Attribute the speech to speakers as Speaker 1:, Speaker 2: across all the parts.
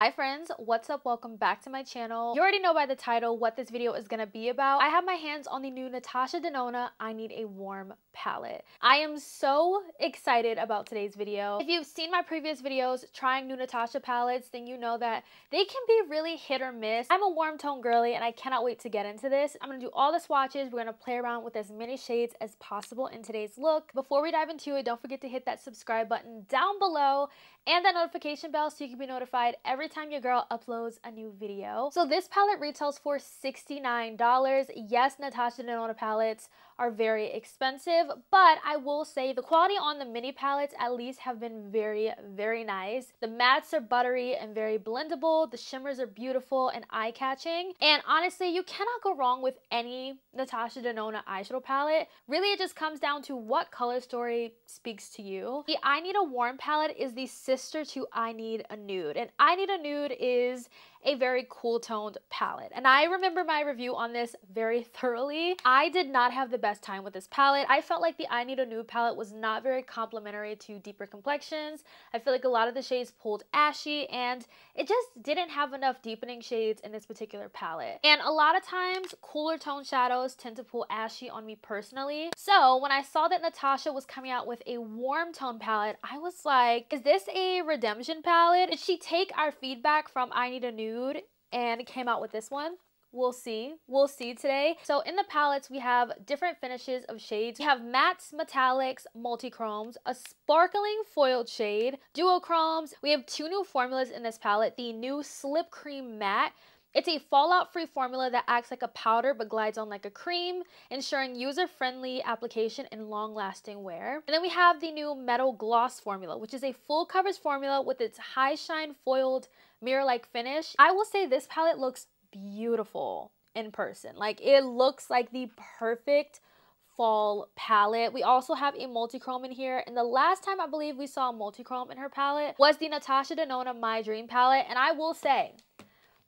Speaker 1: Hi friends, what's up? Welcome back to my channel. You already know by the title what this video is going to be about. I have my hands on the new Natasha Denona I Need a Warm palette. I am so excited about today's video. If you've seen my previous videos trying new Natasha palettes, then you know that they can be really hit or miss. I'm a warm tone girly and I cannot wait to get into this. I'm going to do all the swatches. We're going to play around with as many shades as possible in today's look. Before we dive into it, don't forget to hit that subscribe button down below and that notification bell so you can be notified every time your girl uploads a new video. So this palette retails for $69. Yes, Natasha Denona palettes are very expensive, but I will say the quality on the mini palettes at least have been very, very nice. The mattes are buttery and very blendable. The shimmers are beautiful and eye-catching. And honestly, you cannot go wrong with any Natasha Denona eyeshadow palette. Really, it just comes down to what color story speaks to you. The I Need a Warm palette is the sister to I Need a Nude. And I Need a Nude is a very cool toned palette. And I remember my review on this very thoroughly. I did not have the best time with this palette. I felt like the I Need a Nude palette was not very complimentary to deeper complexions. I feel like a lot of the shades pulled ashy and it just didn't have enough deepening shades in this particular palette. And a lot of times cooler tone shadows tend to pull ashy on me personally. So when I saw that Natasha was coming out with a warm tone palette, I was like, is this a redemption palette? Did she take our feedback from I Need a Nude and came out with this one? We'll see. We'll see today. So in the palettes, we have different finishes of shades. We have mattes, metallics, multi-chromes, a sparkling foiled shade, duochromes. We have two new formulas in this palette. The new Slip Cream Matte. It's a fallout-free formula that acts like a powder but glides on like a cream, ensuring user-friendly application and long-lasting wear. And then we have the new Metal Gloss formula, which is a full coverage formula with its high shine foiled mirror-like finish. I will say this palette looks beautiful in person. Like, it looks like the perfect fall palette. We also have a multi-chrome in here, and the last time I believe we saw a multi-chrome in her palette was the Natasha Denona My Dream palette. And I will say,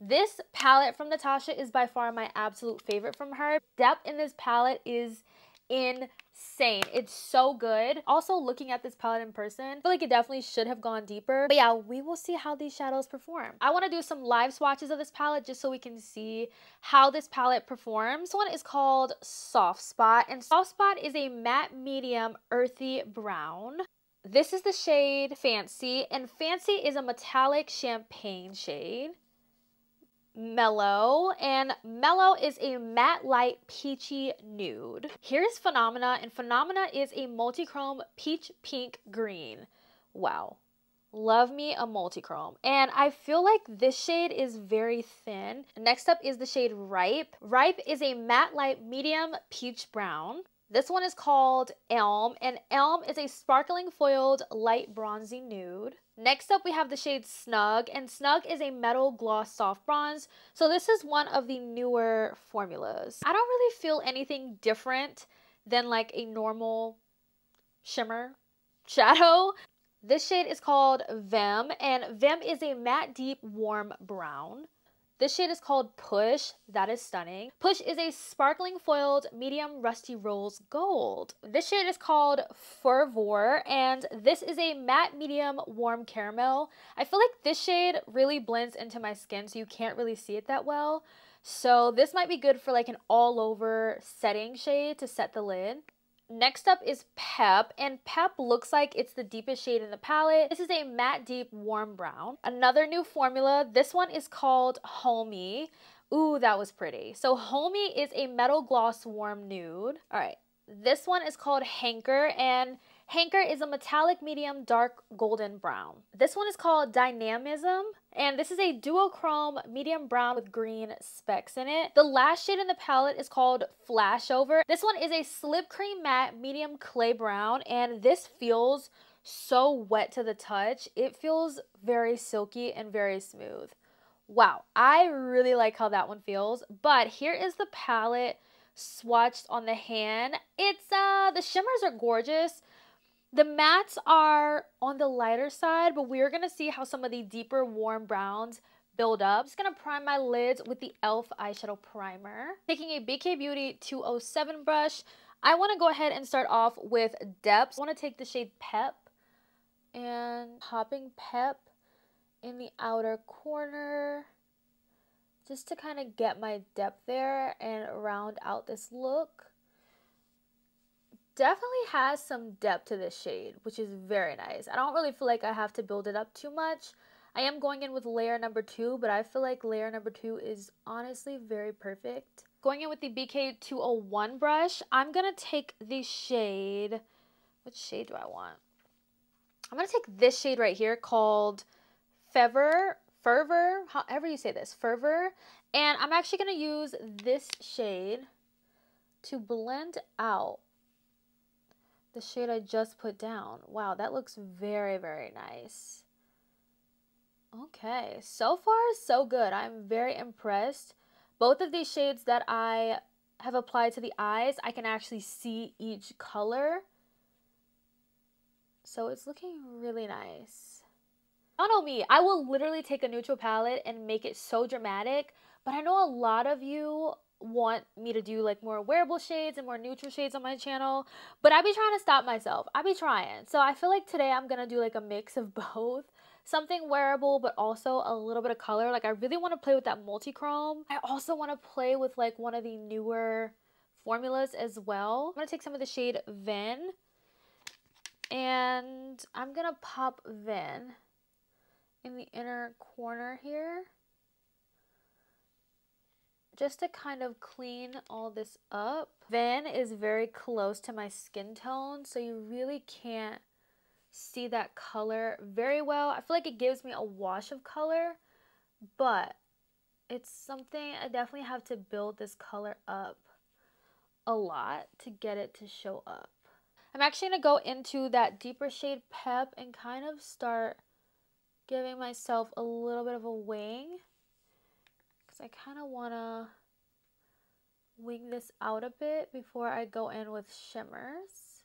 Speaker 1: this palette from Natasha is by far my absolute favorite from her. Depth in this palette is insane. It's so good. Also, looking at this palette in person, I feel like it definitely should have gone deeper. But yeah, we will see how these shadows perform. I want to do some live swatches of this palette just so we can see how this palette performs. This one is called Soft Spot, and Soft Spot is a matte medium earthy brown. This is the shade Fancy, and Fancy is a metallic champagne shade. Mellow, and Mellow is a matte light peachy nude. Here's Phenomena, and Phenomena is a multi-chrome peach pink green. Wow. Love me a multi-chrome. And I feel like this shade is very thin. Next up is the shade Ripe. Ripe is a matte light medium peach brown. This one is called Elm, and Elm is a sparkling foiled light bronzy nude. Next up, we have the shade Snug, and Snug is a metal gloss soft bronze. So this is one of the newer formulas. I don't really feel anything different than like a normal shimmer shadow. This shade is called Vim, and Vim is a matte deep warm brown. This shade is called Push. That is stunning. Push is a sparkling foiled medium rusty rose gold. This shade is called Fervor, and this is a matte medium warm caramel. I feel like this shade really blends into my skin, so you can't really see it that well. So this might be good for like an all over setting shade to set the lid. Next up is Pep, and Pep looks like it's the deepest shade in the palette. This is a matte deep warm brown. Another new formula, this one is called Homey. Ooh, that was pretty. So Homey is a metal gloss warm nude. All right, this one is called Hanker, and Hanker is a metallic medium dark golden brown. This one is called Dynamism, and this is a duochrome medium brown with green specks in it. The last shade in the palette is called Flashover. This one is a slip cream matte medium clay brown, and this feels so wet to the touch. It feels very silky and very smooth. Wow, I really like how that one feels. But here is the palette swatched on the hand. It's the shimmers are gorgeous. The mattes are on the lighter side, but we're going to see how some of the deeper warm browns build up. I'm just going to prime my lids with the e.l.f. eyeshadow primer. Taking a BK Beauty 207 brush, I want to go ahead and start off with depths. I want to take the shade Pep and popping Pep in the outer corner, just to kind of get my depth there and round out this look. Definitely has some depth to this shade, which is very nice. I don't really feel like I have to build it up too much. I am going in with layer number 2, but I feel like layer number 2 is honestly very perfect. Going in with the BK201 brush, I'm going to take the shade, which shade do I want? I'm going to take this shade right here called Fervor, however you say this, Fervor. And I'm actually going to use this shade to blend out the shade I just put down. Wow, that looks very, very nice. Okay, so far so good. I'm very impressed. Both of these shades that I have applied to the eyes, I can actually see each color. So it's looking really nice. Y'all know me, I will literally take a neutral palette and make it so dramatic, but I know a lot of you want me to do like more wearable shades and more neutral shades on my channel, but I be trying to stop myself. I be trying. So I feel like today I'm gonna do like a mix of both. Something wearable, but also a little bit of color. Like I really want to play with that multi-chrome. I also want to play with like one of the newer formulas as well. I'm gonna take some of the shade Ven, and I'm gonna pop Ven in the inner corner here, just to kind of clean all this up. Ven is very close to my skin tone, so you really can't see that color very well. I feel like it gives me a wash of color, but it's something I definitely have to build this color up a lot to get it to show up. I'm actually going to go into that deeper shade Pep and kind of start giving myself a little bit of a wing, because I kind of want to wing this out a bit before I go in with shimmers.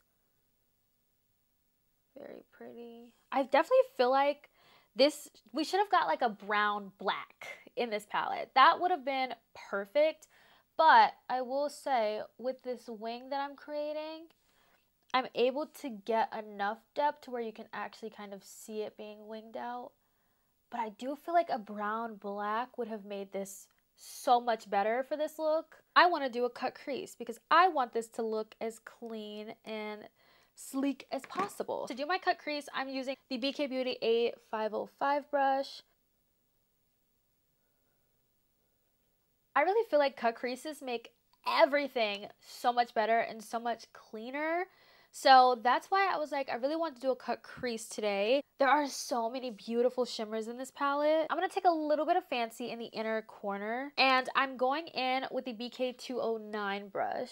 Speaker 1: Very pretty. I definitely feel like this, we should have got like a brown black in this palette. That would have been perfect. But I will say, with this wing that I'm creating, I'm able to get enough depth to where you can actually kind of see it being winged out. But I do feel like a brown black would have made this so much better for this look. I want to do a cut crease because I want this to look as clean and sleek as possible. To do my cut crease, I'm using the BK Beauty A505 brush. I really feel like cut creases make everything so much better and so much cleaner. So that's why I was like, I really want to do a cut crease today. There are so many beautiful shimmers in this palette. I'm going to take a little bit of fancy in the inner corner, and I'm going in with the BK209 brush.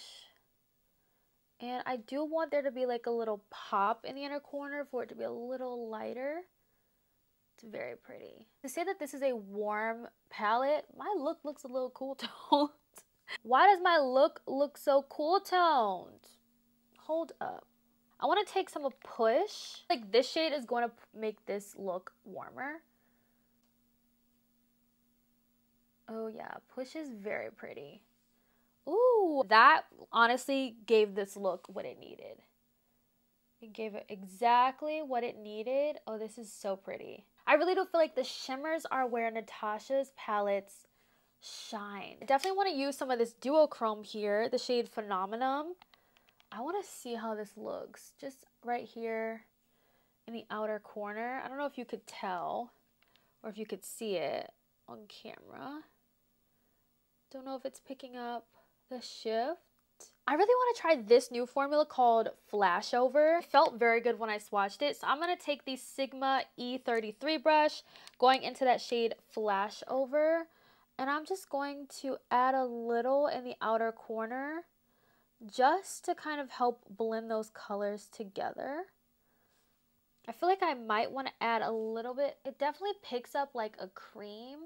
Speaker 1: And I do want there to be like a little pop in the inner corner for it to be a little lighter. It's very pretty. To say that this is a warm palette, my look looks a little cool toned. Why does my look so cool toned? Hold up. I want to take some of Push. Like this shade is going to make this look warmer. Oh yeah, Push is very pretty. Ooh, that honestly gave this look what it needed. It gave it exactly what it needed. Oh, this is so pretty. I really do feel like the shimmers are where Natasha's palettes shine. I definitely want to use some of this duochrome here, the shade Phenomenon. I want to see how this looks. Just right here in the outer corner. I don't know if you could tell or if you could see it on camera. Don't know if it's picking up the shift. I really want to try this new formula called Flashover. It felt very good when I swatched it. So I'm going to take the Sigma E33 brush, going into that shade Flashover. And I'm just going to add a little in the outer corner just to kind of help blend those colors together. I feel like I might want to add a little bit. It definitely picks up like a cream,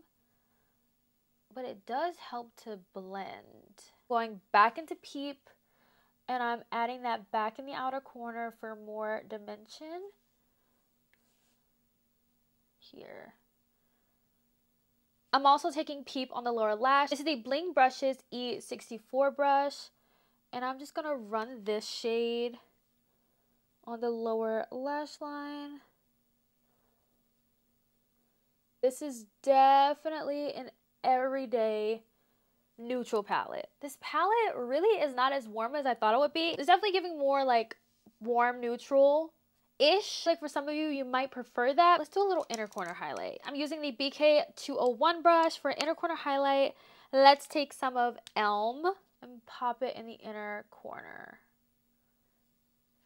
Speaker 1: but it does help to blend. Going back into Peep, and I'm adding that back in the outer corner for more dimension. Here. I'm also taking Peep on the lower lash. This is the Bling Brushes E64 brush, and I'm just going to run this shade on the lower lash line. This is definitely an everyday neutral palette. This palette really is not as warm as I thought it would be. It's definitely giving more like warm neutral-ish. Like for some of you, you might prefer that. Let's do a little inner corner highlight. I'm using the BK 201 brush for inner corner highlight. Let's take some of Elm and pop it in the inner corner.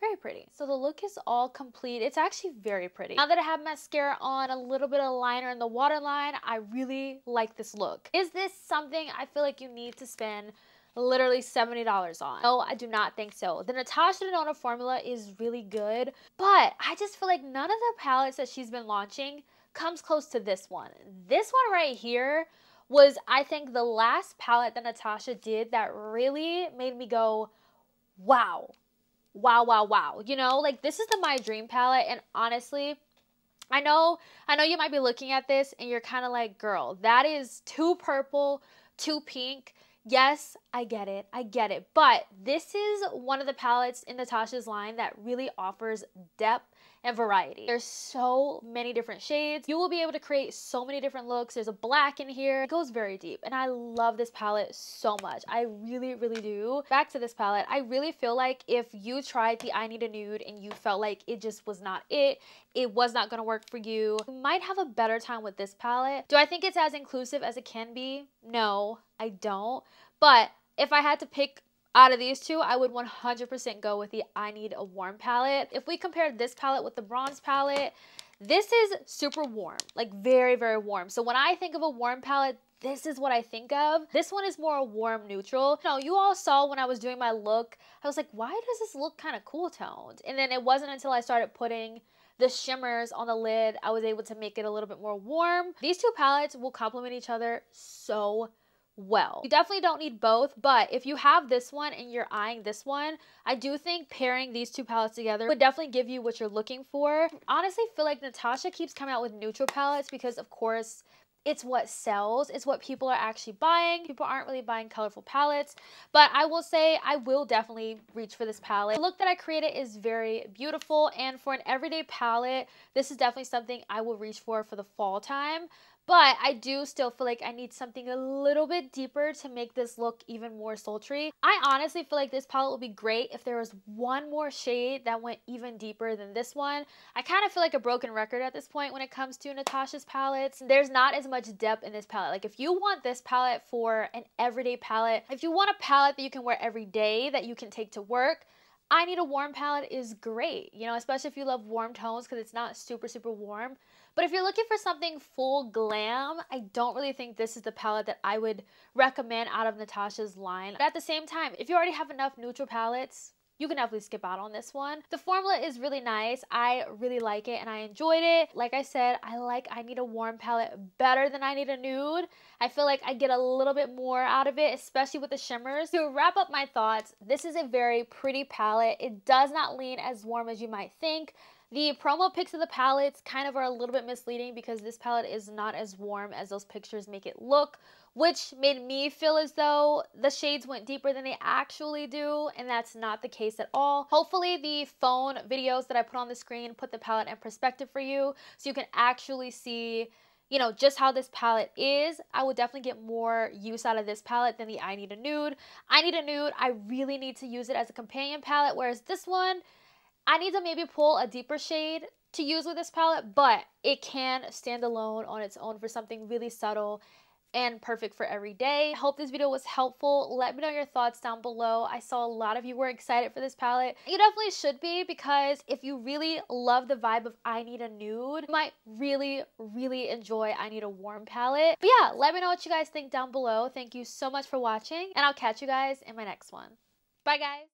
Speaker 1: Very pretty. So the look is all complete. It's actually very pretty. Now that I have mascara on, a little bit of liner in the waterline, I really like this look. Is this something I feel like you need to spend literally $70 on? No, I do not think so. The Natasha Denona formula is really good, but I just feel like none of the palettes that she's been launching comes close to this one. This one right here was, I think, the last palette that Natasha did that really made me go, wow. Wow, wow, wow. You know, like this is the My Dream palette, and honestly, I know you might be looking at this and you're kind of like, girl, that is too purple, too pink. Yes, I get it. But this is one of the palettes in Natasha's line that really offers depth and variety. There's so many different shades. You will be able to create so many different looks. There's a black in here. It goes very deep, and I love this palette so much. I really, really do. Back to this palette, I really feel like if you tried the I Need a Nude and you felt like it just was not it was not gonna work for you, you might have a better time with this palette. Do I think it's as inclusive as it can be? No, I don't. But if I had to pick out of these two, I would 100% go with the I Need a Warm palette. If we compare this palette with the bronze palette, this is super warm, like very, very warm. So when I think of a warm palette, this is what I think of. This one is more warm neutral. You know, you all saw when I was doing my look, I was like, why does this look kind of cool toned? And then it wasn't until I started putting the shimmers on the lid, I was able to make it a little bit more warm. These two palettes will complement each other so well. You definitely don't need both, but if you have this one and you're eyeing this one, I do think pairing these two palettes together would definitely give you what you're looking for. Honestly, feel like Natasha keeps coming out with neutral palettes because, of course, it's what sells. It's what people are actually buying. People aren't really buying colorful palettes, but I will say I will definitely reach for this palette. The look that I created is very beautiful, and for an everyday palette, this is definitely something I will reach for the fall time. But I do still feel like I need something a little bit deeper to make this look even more sultry. I honestly feel like this palette would be great if there was one more shade that went even deeper than this one. I kind of feel like a broken record at this point when it comes to Natasha's palettes. There's not as much depth in this palette. Like if you want this palette for an everyday palette, if you want a palette that you can wear every day, that you can take to work, I Need a Warm palette is great, you know, especially if you love warm tones because it's not super, super warm. But if you're looking for something full glam, I don't really think this is the palette that I would recommend out of Natasha's line. But at the same time, if you already have enough neutral palettes, you can definitely skip out on this one. The formula is really nice. I really like it and I enjoyed it. Like I said, I like I Need a Warm palette better than I Need a Nude. I feel like I get a little bit more out of it, especially with the shimmers. To wrap up my thoughts, this is a very pretty palette. It does not lean as warm as you might think. The promo pics of the palettes kind of are a little bit misleading because this palette is not as warm as those pictures make it look, which made me feel as though the shades went deeper than they actually do, and that's not the case at all. Hopefully the phone videos that I put on the screen put the palette in perspective for you so you can actually see, you know, just how this palette is. I would definitely get more use out of this palette than the I Need a Nude. I Need a Nude, I really need to use it as a companion palette, whereas this one, I need to maybe pull a deeper shade to use with this palette, but it can stand alone on its own for something really subtle and perfect for every day. I hope this video was helpful. Let me know your thoughts down below. I saw a lot of you were excited for this palette. You definitely should be, because if you really love the vibe of I Need a Nude, you might really, really enjoy I Need a Warm palette. But yeah, let me know what you guys think down below. Thank you so much for watching, and I'll catch you guys in my next one. Bye, guys.